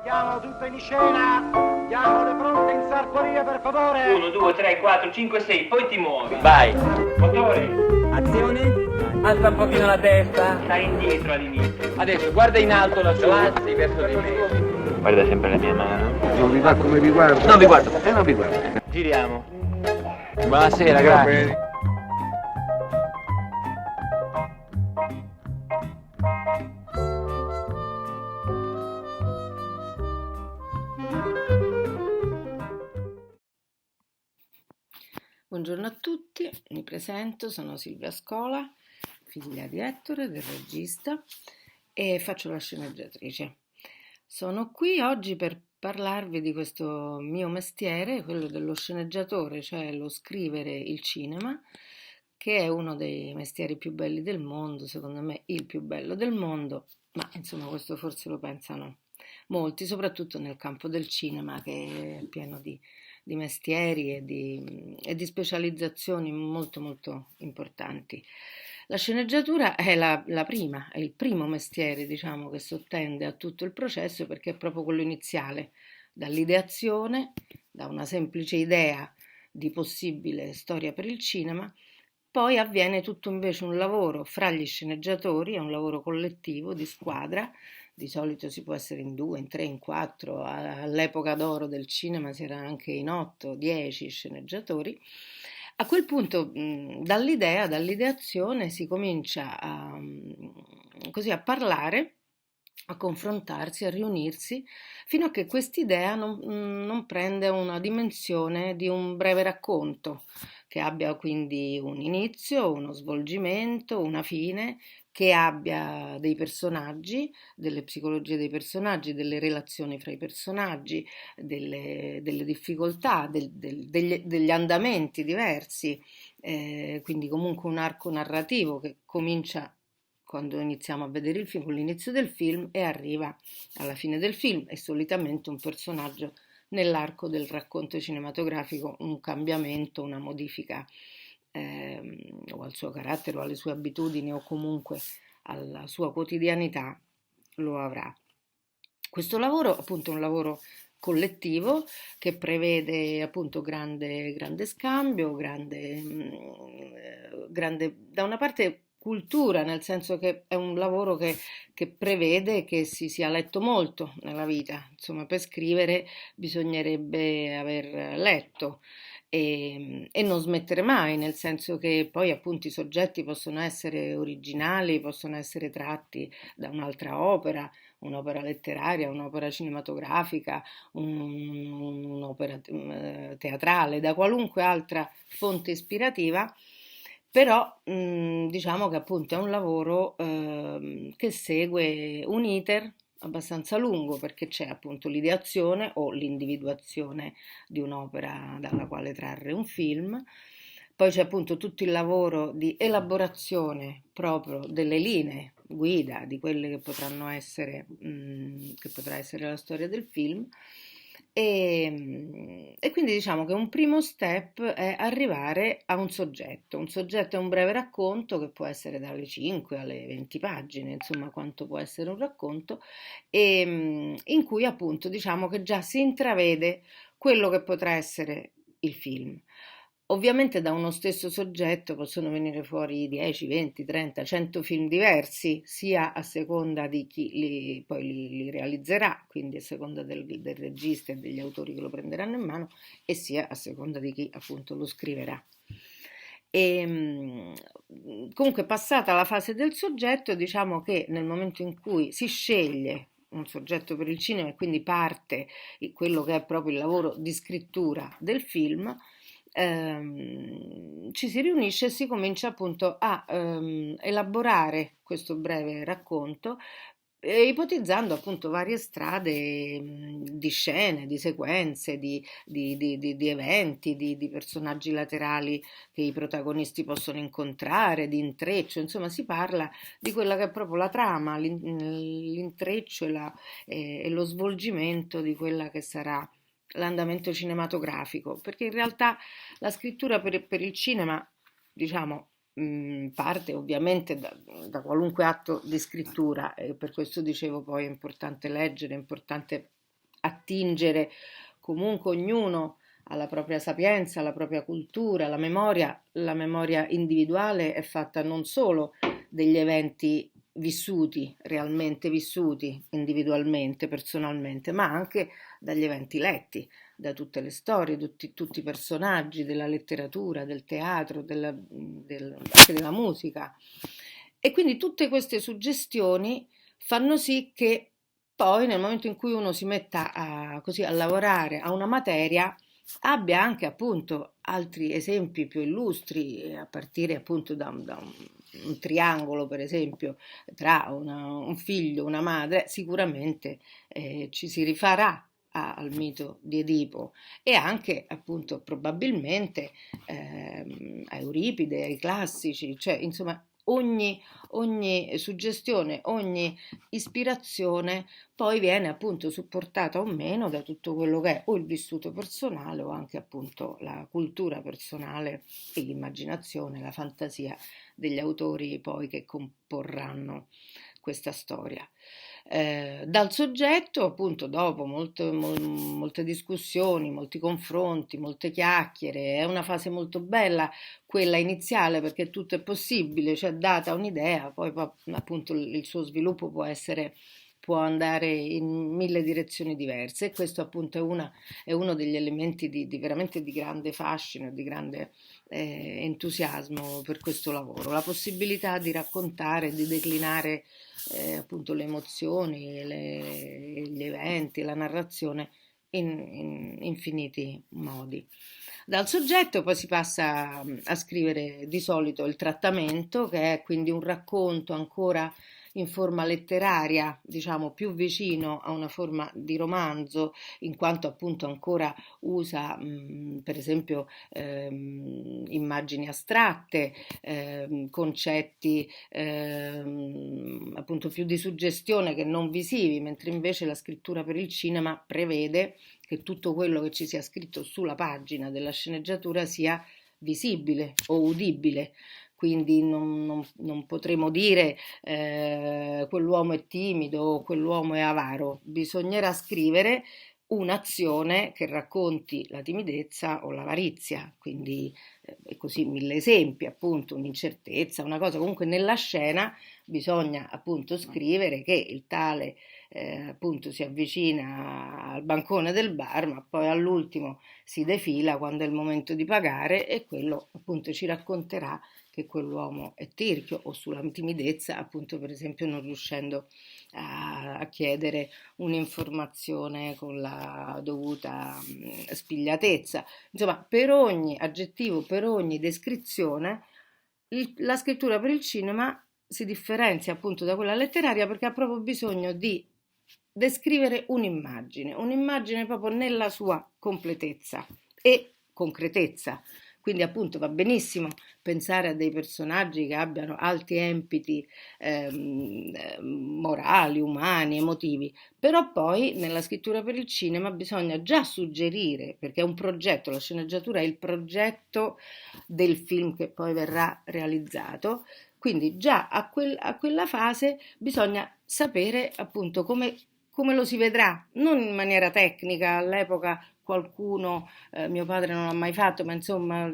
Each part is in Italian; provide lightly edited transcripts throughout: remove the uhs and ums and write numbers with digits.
Mettiamo tutto in scena. Diamo le pronte in sartoria, per favore. 1, 2, 3, 4, 5, 6, poi ti muovi. Vai. Motore. Azione. Alza un pochino la testa. Stai indietro all'inizio. Adesso guarda in alto lassù. Avanzi verso di me. Guarda sempre la mia mano. Non vi va come vi guardo? Non vi guardo. Non vi guardo. Giriamo. Buonasera, grazie. Buongiorno a tutti, mi presento, sono Silvia Scola, figlia di Ettore, del regista, e faccio la sceneggiatrice. Sono qui oggi per parlarvi di questo mio mestiere, quello dello sceneggiatore, cioè lo scrivere il cinema, che è uno dei mestieri più belli del mondo, secondo me il più bello del mondo, ma insomma questo forse lo pensano molti, soprattutto nel campo del cinema, che è pieno di mestieri e di specializzazioni molto molto importanti. La sceneggiatura è la prima, è il primo mestiere, diciamo, che sottende a tutto il processo perché è proprio quello iniziale, dall'ideazione, da una semplice idea di possibile storia per il cinema, poi avviene tutto invece un lavoro fra gli sceneggiatori, è un lavoro collettivo, di squadra. Di solito si può essere in 2, in 3, in 4, all'epoca d'oro del cinema si era anche in 8, 10 sceneggiatori. A quel punto, dall'ideazione si comincia così a parlare, a confrontarsi, a riunirsi, fino a che quest'idea non prende una dimensione di un breve racconto, che abbia quindi un inizio, uno svolgimento, una fine, che abbia dei personaggi, delle psicologie dei personaggi, delle relazioni fra i personaggi, delle difficoltà, degli andamenti diversi, quindi comunque un arco narrativo che comincia quando iniziamo a vedere il film, con l'inizio del film e arriva alla fine del film, e solitamente un personaggio nell'arco del racconto cinematografico, un cambiamento, una modifica o al suo carattere o alle sue abitudini o comunque alla sua quotidianità lo avrà. Questo lavoro appunto è un lavoro collettivo che prevede appunto grande scambio, grande da una parte cultura, nel senso che è un lavoro che prevede che si sia letto molto nella vita, insomma per scrivere bisognerebbe aver letto e non smettere mai, nel senso che poi appunto i soggetti possono essere originali, possono essere tratti da un'altra opera, un'opera letteraria, un'opera cinematografica, un'opera teatrale, da qualunque altra fonte ispirativa. Però diciamo che appunto è un lavoro che segue un iter abbastanza lungo perché c'è appunto l'ideazione o l'individuazione di un'opera dalla quale trarre un film, poi c'è appunto tutto il lavoro di elaborazione proprio delle linee guida di quelle che potranno essere, che potrà essere la storia del film. E quindi diciamo che un primo step è arrivare a un soggetto. Un soggetto è un breve racconto che può essere dalle 5 alle 20 pagine, insomma quanto può essere un racconto, in cui appunto diciamo che già si intravede quello che potrà essere il film. Ovviamente da uno stesso soggetto possono venire fuori 10, 20, 30, 100 film diversi, sia a seconda di chi li realizzerà, quindi a seconda del regista e degli autori che lo prenderanno in mano, e sia a seconda di chi appunto lo scriverà. Comunque passata la fase del soggetto, diciamo che nel momento in cui si sceglie un soggetto per il cinema e quindi parte quello che è proprio il lavoro di scrittura del film, ci si riunisce e si comincia appunto a elaborare questo breve racconto, ipotizzando appunto varie strade di scene, di sequenze, di eventi, di personaggi laterali che i protagonisti possono incontrare, di intreccio, insomma si parla di quella che è proprio la trama, l'intreccio e lo svolgimento di quella che sarà l'andamento cinematografico, perché in realtà la scrittura per il cinema, diciamo, parte ovviamente da qualunque atto di scrittura, e per questo dicevo poi è importante leggere, è importante attingere comunque ognuno alla propria sapienza, alla propria cultura, la memoria individuale è fatta non solo degli eventi vissuti, realmente vissuti individualmente, personalmente, ma anche dagli eventi letti, da tutte le storie, tutti i personaggi della letteratura, del teatro, anche della musica. E quindi tutte queste suggestioni fanno sì che poi nel momento in cui uno si metta così a lavorare a una materia abbia anche appunto altri esempi più illustri, a partire appunto da un triangolo, per esempio, tra un figlio e una madre, sicuramente ci si rifarà al mito di Edipo e anche appunto probabilmente a Euripide, ai classici, cioè insomma ogni suggestione, ogni ispirazione poi viene appunto supportata o meno da tutto quello che è o il vissuto personale o anche appunto la cultura personale e l'immaginazione, la fantasia degli autori poi che comporranno questa storia. Dal soggetto, appunto, dopo molte discussioni, molti confronti, molte chiacchiere, è una fase molto bella quella iniziale perché tutto è possibile, cioè data un'idea, poi appunto il suo sviluppo può andare in mille direzioni diverse e questo appunto è uno degli elementi veramente di grande fascino, di grande entusiasmo per questo lavoro, la possibilità di raccontare, di declinare appunto le emozioni, gli eventi, la narrazione in infiniti modi. Dal soggetto poi si passa a scrivere di solito il trattamento, che è quindi un racconto ancora in forma letteraria, diciamo più vicino a una forma di romanzo, in quanto appunto ancora usa per esempio immagini astratte, concetti appunto più di suggestione che non visivi, mentre invece la scrittura per il cinema prevede che tutto quello che ci sia scritto sulla pagina della sceneggiatura sia visibile o udibile. Quindi non potremo dire quell'uomo è timido o quell'uomo è avaro, bisognerà scrivere un'azione che racconti la timidezza o l'avarizia, quindi e così mille esempi, appunto un'incertezza, una cosa, comunque nella scena bisogna appunto scrivere che il tale appunto si avvicina al bancone del bar, ma poi all'ultimo si defila quando è il momento di pagare e quello appunto ci racconterà che quell'uomo è tirchio o sulla timidezza, appunto per esempio non riuscendo a chiedere un'informazione con la dovuta spigliatezza. Insomma, per ogni aggettivo, per ogni descrizione, la scrittura per il cinema si differenzia appunto da quella letteraria perché ha proprio bisogno di descrivere un'immagine proprio nella sua completezza e concretezza. Quindi appunto va benissimo pensare a dei personaggi che abbiano alti empiti morali, umani, emotivi, però poi nella scrittura per il cinema bisogna già suggerire, perché è un progetto, la sceneggiatura è il progetto del film che poi verrà realizzato, quindi già a quella fase bisogna sapere appunto come lo si vedrà, non in maniera tecnica, all'epoca qualcuno, mio padre non l'ha mai fatto, ma insomma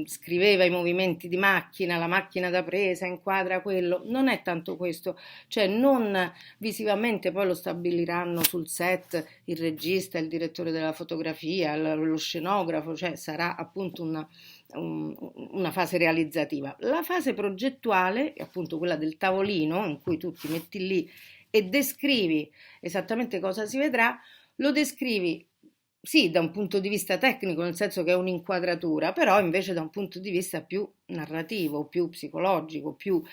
scriveva i movimenti di macchina, la macchina da presa, inquadra quello, non è tanto questo, cioè non visivamente poi lo stabiliranno sul set il regista, il direttore della fotografia, lo scenografo, cioè sarà appunto una fase realizzativa. La fase progettuale, appunto quella del tavolino in cui tu ti metti lì e descrivi esattamente cosa si vedrà, lo descrivi sì da un punto di vista tecnico, nel senso che è un'inquadratura, però invece da un punto di vista più narrativo, più psicologico, più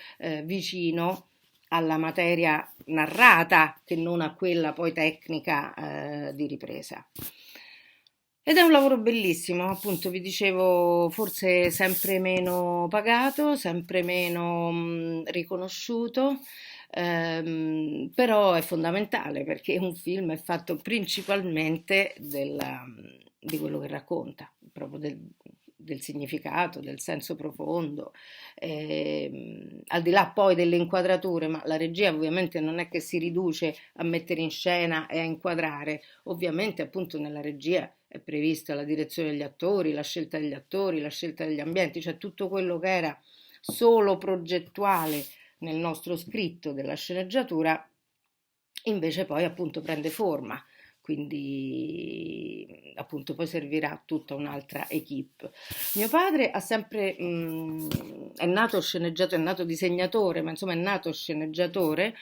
vicino alla materia narrata che non a quella poi tecnica di ripresa. Ed è un lavoro bellissimo, appunto vi dicevo, forse sempre meno pagato, sempre meno riconosciuto, però è fondamentale perché un film è fatto principalmente di quello che racconta, proprio del significato, del senso profondo, al di là poi delle inquadrature, ma la regia ovviamente non è che si riduce a mettere in scena e a inquadrare, ovviamente appunto nella regia è prevista la direzione degli attori, la scelta degli attori, la scelta degli ambienti, cioè tutto quello che era solo progettuale nel nostro scritto della sceneggiatura, invece poi appunto prende forma, quindi appunto poi servirà tutta un'altra equipe. Mio padre ha sempre, è nato sceneggiatore, è nato disegnatore, ma insomma è nato sceneggiatore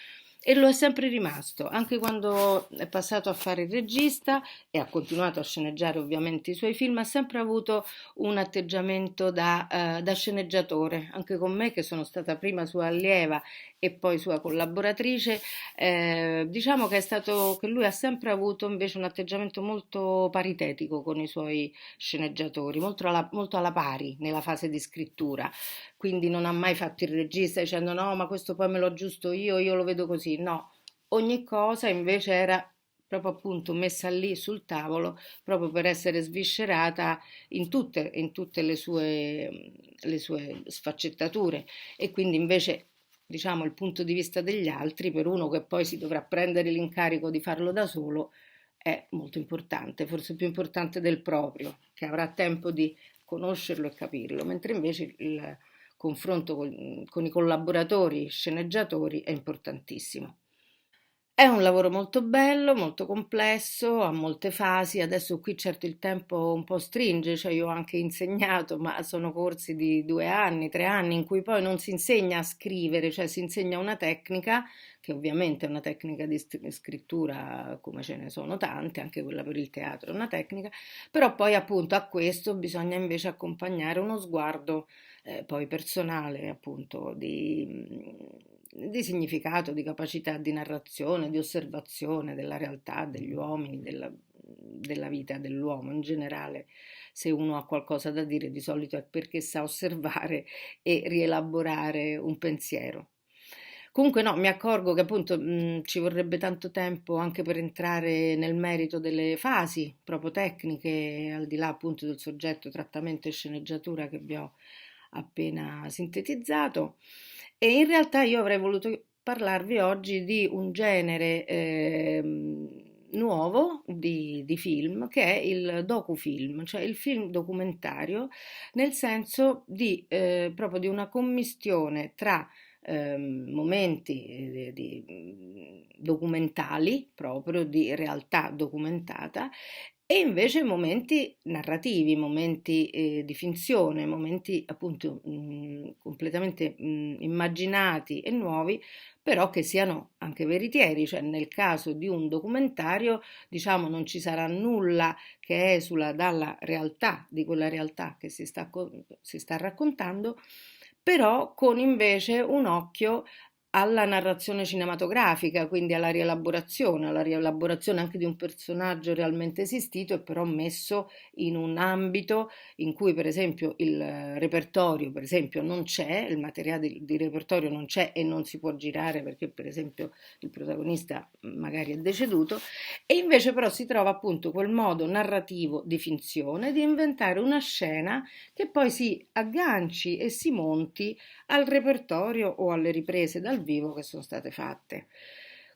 e lo è sempre rimasto, anche quando è passato a fare il regista e ha continuato a sceneggiare ovviamente i suoi film, ha sempre avuto un atteggiamento da sceneggiatore, anche con me che sono stata prima sua allieva e poi sua collaboratrice, diciamo che lui ha sempre avuto invece un atteggiamento molto paritetico con i suoi sceneggiatori, molto alla pari nella fase di scrittura, quindi non ha mai fatto il regista dicendo no, ma questo poi me lo aggiusto io lo vedo così, no, ogni cosa invece era proprio appunto messa lì sul tavolo proprio per essere sviscerata in tutte le sue sfaccettature e quindi invece diciamo il punto di vista degli altri per uno che poi si dovrà prendere l'incarico di farlo da solo è molto importante, forse più importante del proprio, che avrà tempo di conoscerlo e capirlo, mentre invece il confronto con i collaboratori sceneggiatori è importantissimo. È un lavoro molto bello, molto complesso, ha molte fasi. Adesso qui certo il tempo un po' stringe, cioè io ho anche insegnato, ma sono corsi di 2 anni, 3 anni, in cui poi non si insegna a scrivere, cioè si insegna una tecnica, che ovviamente è una tecnica di scrittura, come ce ne sono tante, anche quella per il teatro è una tecnica, però poi appunto a questo bisogna invece accompagnare uno sguardo poi personale, appunto, di significato, di capacità di narrazione, di osservazione della realtà, degli uomini, della vita dell'uomo in generale. Se uno ha qualcosa da dire, di solito è perché sa osservare e rielaborare un pensiero. Comunque no, mi accorgo che appunto ci vorrebbe tanto tempo anche per entrare nel merito delle fasi proprio tecniche, al di là appunto del soggetto, trattamento e sceneggiatura che vi ho appena sintetizzato. E in realtà io avrei voluto parlarvi oggi di un genere nuovo di film che è il docufilm, cioè il film documentario, nel senso proprio di una commistione tra momenti documentali, proprio di realtà documentata, e invece momenti narrativi, momenti di finzione, momenti appunto completamente immaginati e nuovi, però che siano anche veritieri, cioè nel caso di un documentario, diciamo, non ci sarà nulla che esula dalla realtà, di quella realtà che si sta raccontando, però con invece un occhio alla narrazione cinematografica, quindi alla rielaborazione anche di un personaggio realmente esistito e però messo in un ambito in cui per esempio il repertorio per esempio non c'è, il materiale di repertorio non c'è e non si può girare perché per esempio il protagonista magari è deceduto e invece però si trova appunto quel modo narrativo di finzione di inventare una scena che poi si agganci e si monti al repertorio o alle riprese dal vivo che sono state fatte.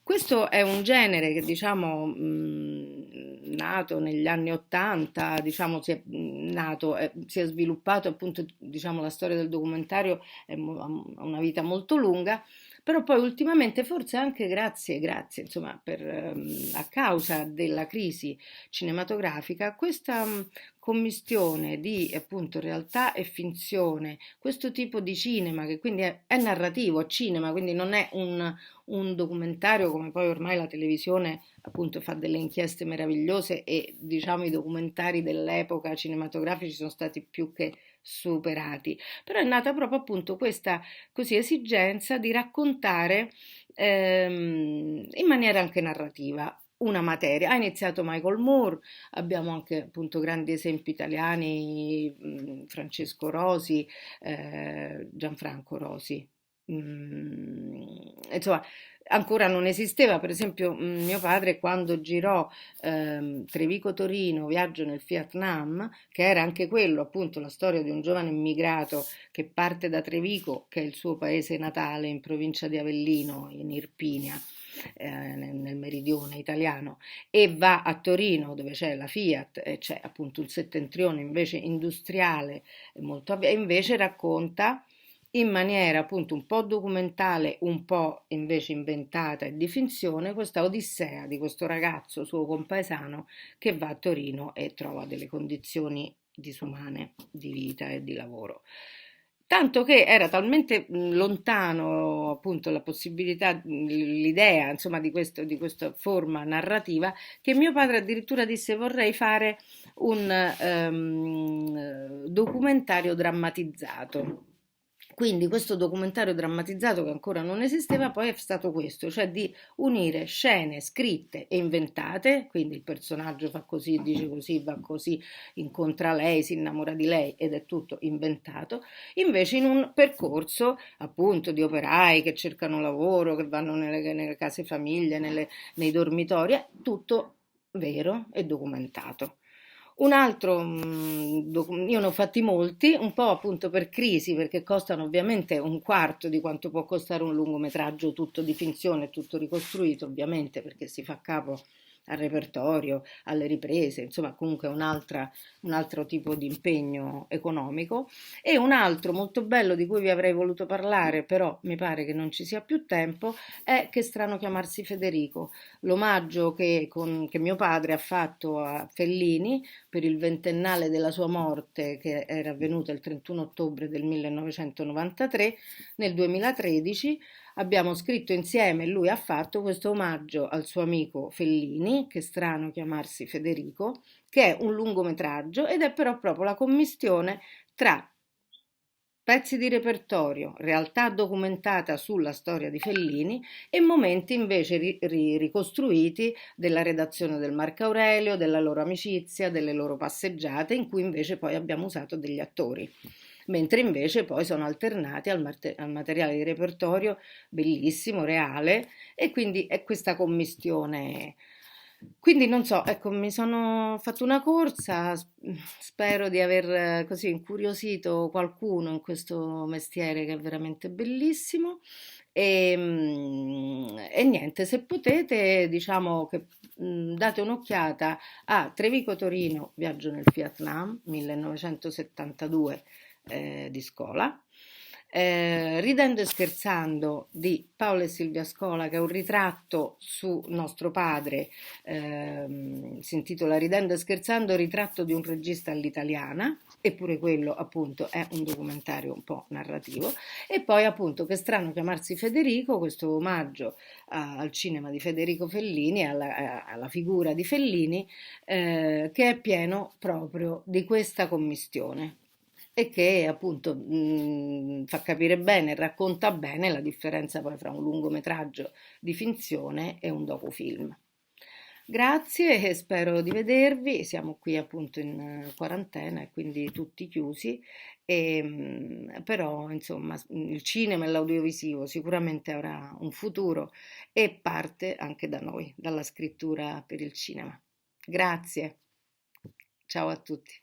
Questo è un genere che diciamo nato negli anni '80, diciamo si è sviluppato appunto, diciamo la storia del documentario ha una vita molto lunga, però poi ultimamente forse anche grazie insomma a causa della crisi cinematografica questa commistione di appunto realtà e finzione, questo tipo di cinema che quindi è narrativo, è cinema, quindi non è un documentario come poi ormai la televisione appunto fa delle inchieste meravigliose e diciamo i documentari dell'epoca cinematografici sono stati più che superati, però è nata proprio appunto questa così esigenza di raccontare in maniera anche narrativa una materia. Ha iniziato Michael Moore, abbiamo anche appunto grandi esempi italiani, Francesco Rosi, Gianfranco Rosi. Insomma, ancora non esisteva. Per esempio, mio padre quando girò Trevico-Torino, Viaggio nel Vietnam, che era anche quello appunto la storia di un giovane immigrato che parte da Trevico, che è il suo paese natale in provincia di Avellino, in Irpinia, nel meridione italiano, e va a Torino dove c'è la Fiat e c'è appunto un settentrione invece industriale e invece racconta in maniera appunto un po' documentale, un po' invece inventata e di finzione, questa odissea di questo ragazzo suo compaesano che va a Torino e trova delle condizioni disumane di vita e di lavoro. Tanto che era talmente lontano appunto la possibilità, l'idea insomma di questa forma narrativa, che mio padre addirittura disse vorrei fare un documentario drammatizzato. Quindi questo documentario drammatizzato che ancora non esisteva poi è stato questo, cioè di unire scene scritte e inventate, quindi il personaggio fa così, dice così, va così, incontra lei, si innamora di lei ed è tutto inventato, invece in un percorso appunto di operai che cercano lavoro, che vanno nelle case famiglie, nei dormitori, è tutto vero e documentato. Un altro, io ne ho fatti molti, un po' appunto per crisi, perché costano ovviamente un quarto di quanto può costare un lungometraggio tutto di finzione, tutto ricostruito, ovviamente, perché si fa capo al repertorio, alle riprese, insomma comunque un altro tipo di impegno economico. E un altro molto bello di cui vi avrei voluto parlare, però mi pare che non ci sia più tempo, è Che strano chiamarsi Federico, l'omaggio che mio padre ha fatto a Fellini per il ventennale della sua morte, che era avvenuta il 31 ottobre del 1993. Nel 2013 abbiamo scritto insieme, lui ha fatto questo omaggio al suo amico Fellini, Che strano chiamarsi Federico, che è un lungometraggio ed è però proprio la commistione tra pezzi di repertorio, realtà documentata sulla storia di Fellini e momenti invece ricostruiti della redazione del Marco Aurelio, della loro amicizia, delle loro passeggiate, in cui invece poi abbiamo usato degli attori. Mentre invece poi sono alternati al materiale di repertorio bellissimo, reale, e quindi è questa commistione. Quindi non so, ecco, mi sono fatto una corsa, spero di aver così incuriosito qualcuno in questo mestiere che è veramente bellissimo. E niente, se potete, diciamo che date un'occhiata a Trevico Torino, Viaggio nel Vietnam, 1972 di Scola. Ridendo e scherzando di Paolo e Silvia Scola, che è un ritratto su nostro padre, si intitola Ridendo e scherzando, ritratto di un regista all'italiana, eppure quello appunto è un documentario un po' narrativo. E poi appunto Che strano chiamarsi Federico, questo omaggio al cinema di Federico Fellini, alla figura di Fellini, che è pieno proprio di questa commistione e che appunto fa capire bene, racconta bene la differenza poi fra un lungometraggio di finzione e un docufilm. Grazie e spero di vedervi, siamo qui appunto in quarantena e quindi tutti chiusi, però insomma il cinema e l'audiovisivo sicuramente avrà un futuro e parte anche da noi, dalla scrittura per il cinema. Grazie, ciao a tutti.